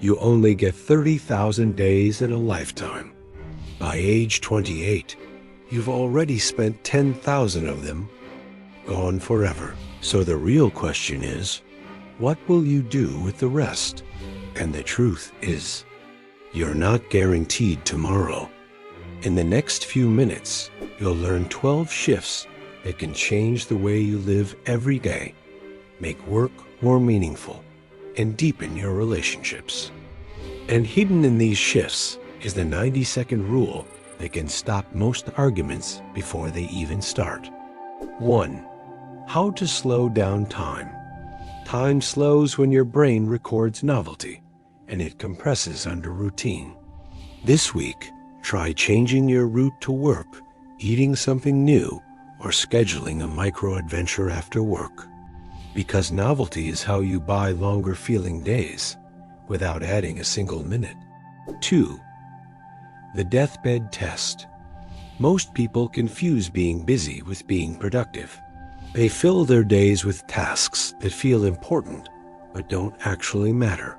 You only get 30,000 days in a lifetime. By age 28, you've already spent 10,000 of them, gone forever. So the real question is, what will you do with the rest? And the truth is, you're not guaranteed tomorrow. In the next few minutes, you'll learn 12 shifts that can change the way you live every day, make work more meaningful, and deepen your relationships. And hidden in these shifts is the 90-second rule that can stop most arguments before they even start. 1. How to slow down time. Time slows when your brain records novelty, and it compresses under routine. This week, try changing your route to work, eating something new, or scheduling a micro-adventure after work. Because novelty is how you buy longer feeling days without adding a single minute. 2. The deathbed test. Most people confuse being busy with being productive. They fill their days with tasks that feel important but don't actually matter.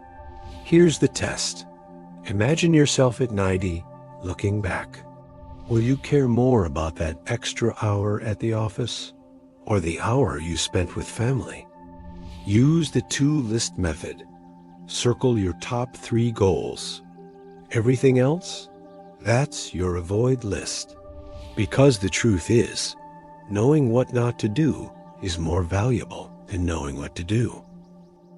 Here's the test. Imagine yourself at 90, looking back. Will you care more about that extra hour at the office or the hour you spent with family? Use the to-list method. Circle your top 3 goals. Everything else? That's your avoid list. Because the truth is, knowing what not to do is more valuable than knowing what to do.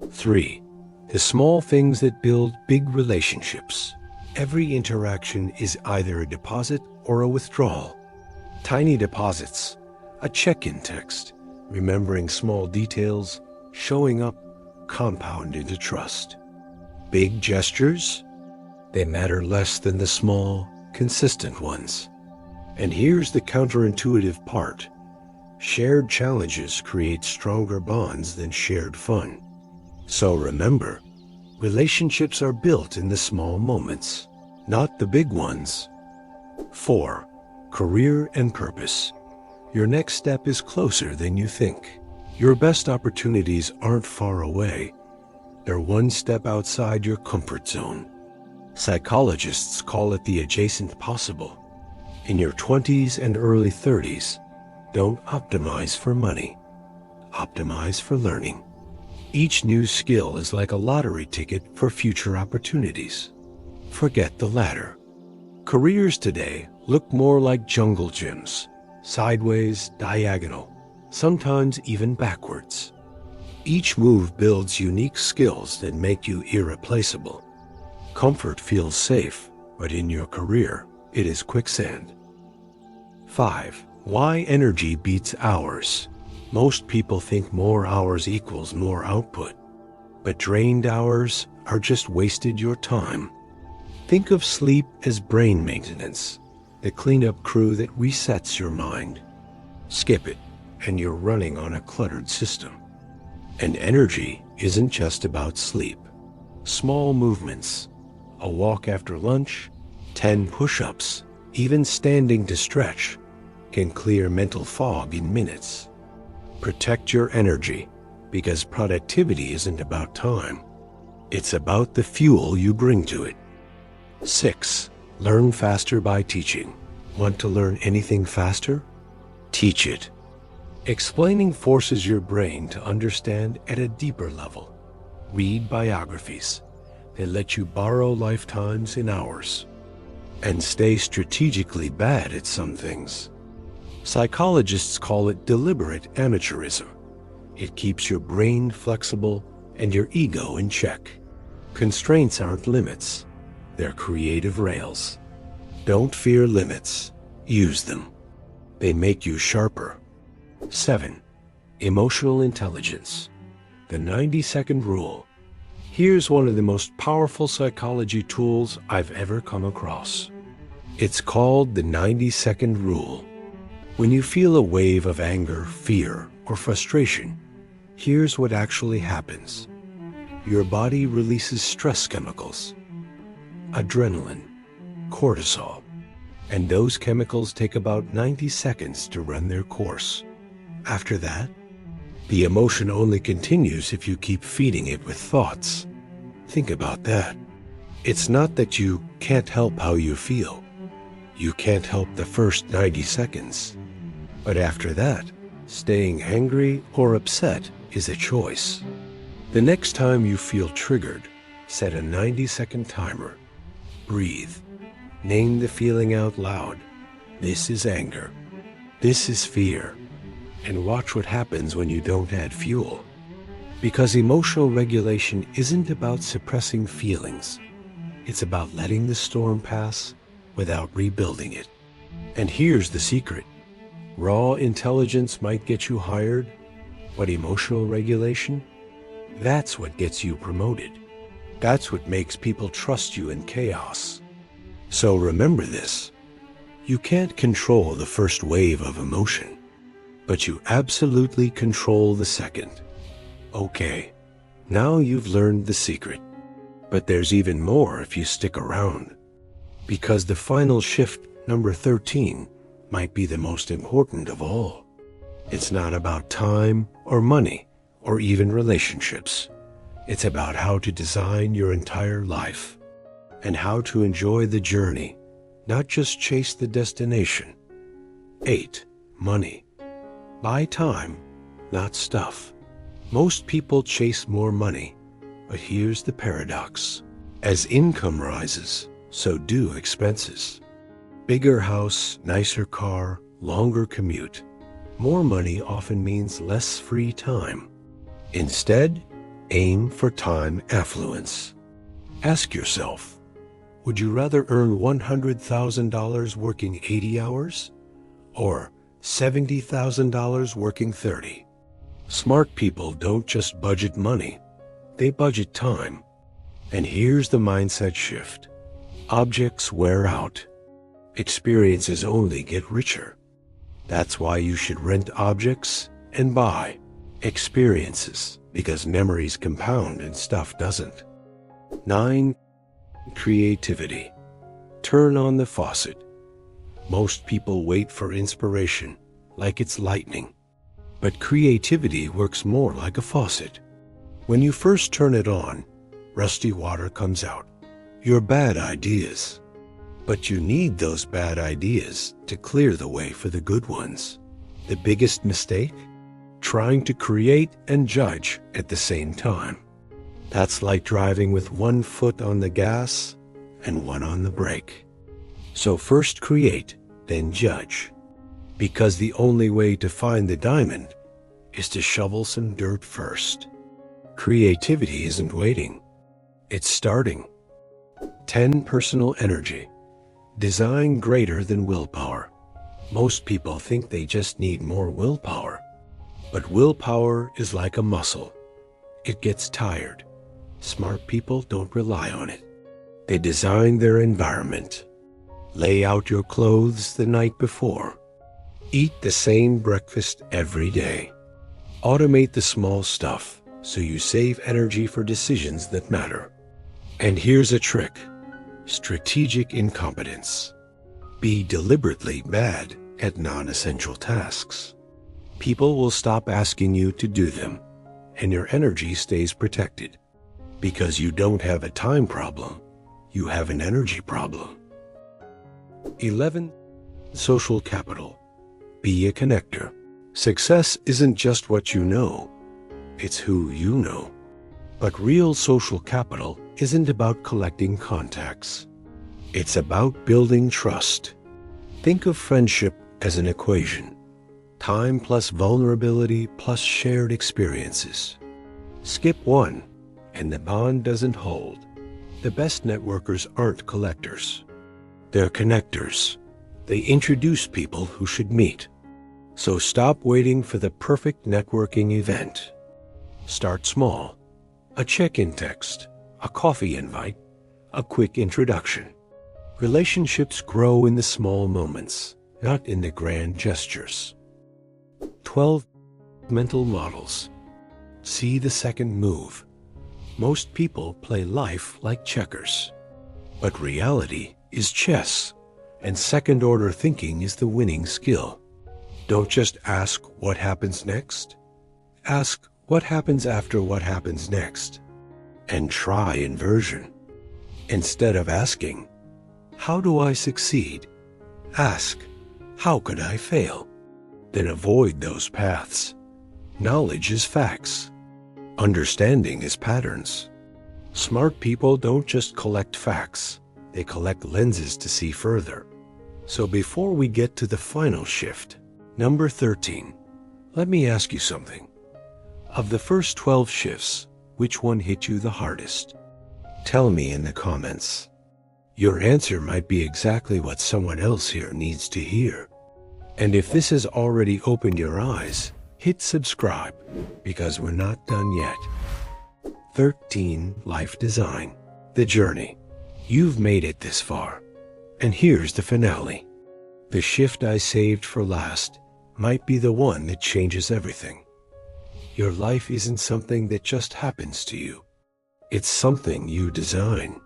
3. The small things that build big relationships. Every interaction is either a deposit or a withdrawal. Tiny deposits, a check-in text, remembering small details, showing up, compound into trust. Big gestures? They matter less than the small, consistent ones. And here's the counterintuitive part. Shared challenges create stronger bonds than shared fun. So remember, relationships are built in the small moments, not the big ones. 4. Career and purpose. Your next step is closer than you think. Your best opportunities aren't far away. They're one step outside your comfort zone. Psychologists call it the adjacent possible. In your 20s and early 30s, don't optimize for money. Optimize for learning. Each new skill is like a lottery ticket for future opportunities. Forget the latter. Careers today look more like jungle gyms, sideways, diagonal, sometimes even backwards. Each move builds unique skills that make you irreplaceable. Comfort feels safe, but in your career, it is quicksand. 5. Why energy beats hours. Most people think more hours equals more output, but drained hours are just wasted your time. Think of sleep as brain maintenance, the cleanup crew that resets your mind. Skip it, and you're running on a cluttered system. And energy isn't just about sleep. Small movements, a walk after lunch, 10 push-ups, even standing to stretch, can clear mental fog in minutes. Protect your energy, because productivity isn't about time. It's about the fuel you bring to it. 6. Learn faster by teaching. Want to learn anything faster? Teach it. Explaining forces your brain to understand at a deeper level. Read biographies. They let you borrow lifetimes in hours. And stay strategically bad at some things. Psychologists call it deliberate amateurism. It keeps your brain flexible and your ego in check. Constraints aren't limits. They're creative rails. Don't fear limits. Use them. They make you sharper. 7. Emotional intelligence. The 90-second rule. Here's one of the most powerful psychology tools I've ever come across. It's called the 90-second rule. When you feel a wave of anger, fear, or frustration, here's what actually happens. Your body releases stress chemicals, adrenaline, cortisol, and those chemicals take about 90 seconds to run their course. After that, the emotion only continues if you keep feeding it with thoughts. Think about that. It's not that you can't help how you feel. You can't help the first 90 seconds. But after that, staying angry or upset is a choice. The next time you feel triggered, set a 90-second timer. Breathe. Name the feeling out loud. This is anger. This is fear. And watch what happens when you don't add fuel. Because emotional regulation isn't about suppressing feelings. It's about letting the storm pass without rebuilding it. And here's the secret. Raw intelligence might get you hired, but emotional regulation, that's what gets you promoted. That's what makes people trust you in chaos. So remember this. You can't control the first wave of emotion, but you absolutely control the second. Okay, now you've learned the secret. But there's even more if you stick around. Because the final shift, number 13, might be the most important of all. It's not about time or money or even relationships. It's about how to design your entire life and how to enjoy the journey, not just chase the destination. 8. Money. Buy time, not stuff. Most people chase more money, but here's the paradox. As income rises, so do expenses. Bigger house, nicer car, longer commute. More money often means less free time. Instead, aim for time affluence. Ask yourself, would you rather earn $100,000 working 80 hours or $70,000 working 30? Smart people don't just budget money, they budget time. And here's the mindset shift. Objects wear out. Experiences only get richer. That's why you should rent objects and buy experiences, because memories compound and stuff doesn't. 9. Creativity. Turn on the faucet. Most people wait for inspiration, like it's lightning. But creativity works more like a faucet. When you first turn it on, rusty water comes out. Your bad ideas. But you need those bad ideas to clear the way for the good ones. The biggest mistake? Trying to create and judge at the same time. That's like driving with one foot on the gas and one on the brake. So first create, then judge. Because the only way to find the diamond is to shovel some dirt first. Creativity isn't waiting. It's starting. 10. Personal energy. Design greater than willpower. Most people think they just need more willpower. But willpower is like a muscle. It gets tired. Smart people don't rely on it. They design their environment. Lay out your clothes the night before. Eat the same breakfast every day. Automate the small stuff so you save energy for decisions that matter. And here's a trick. Strategic incompetence. Be deliberately bad at non-essential tasks. People will stop asking you to do them, and your energy stays protected. Because you don't have a time problem, you have an energy problem. 11. Social capital. Be a connector. Success isn't just what you know, it's who you know. But real social capital isn't about collecting contacts. It's about building trust. Think of friendship as an equation. Time plus vulnerability plus shared experiences. Skip one, and the bond doesn't hold. The best networkers aren't collectors. They're connectors. They introduce people who should meet. So stop waiting for the perfect networking event. Start small. A check-in text, a coffee invite, a quick introduction. Relationships grow in the small moments, not in the grand gestures. 12. Mental models. See the second move. Most people play life like checkers. But reality is chess, and second-order thinking is the winning skill. Don't just ask what happens next. Ask what happens after what happens next. And try inversion. Instead of asking, "How do I succeed?" ask, "How could I fail?" Then avoid those paths. Knowledge is facts. Understanding is patterns. Smart people don't just collect facts, they collect lenses to see further. So before we get to the final shift, number 13, let me ask you something. Of the first 12 shifts, which one hit you the hardest? Tell me in the comments. Your answer might be exactly what someone else here needs to hear. And if this has already opened your eyes, hit subscribe, because we're not done yet. 13. Life Design. The Journey. You've made it this far. And here's the finale. The shift I saved for last might be the one that changes everything. Your life isn't something that just happens to you. It's something you design.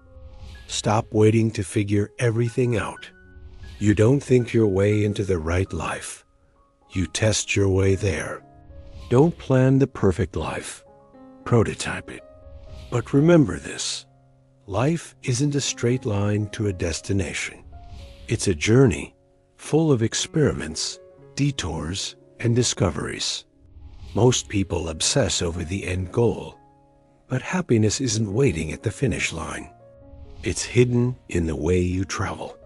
Stop waiting to figure everything out. You don't think your way into the right life. You test your way there. Don't plan the perfect life. Prototype it. But remember this. Life isn't a straight line to a destination. It's a journey full of experiments, detours, and discoveries. Most people obsess over the end goal, but happiness isn't waiting at the finish line. It's hidden in the way you travel.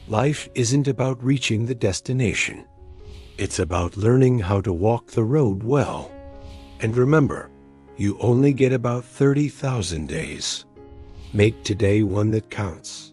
Life isn't about reaching the destination. It's about learning how to walk the road well. And remember, you only get about 30,000 days. Make today one that counts.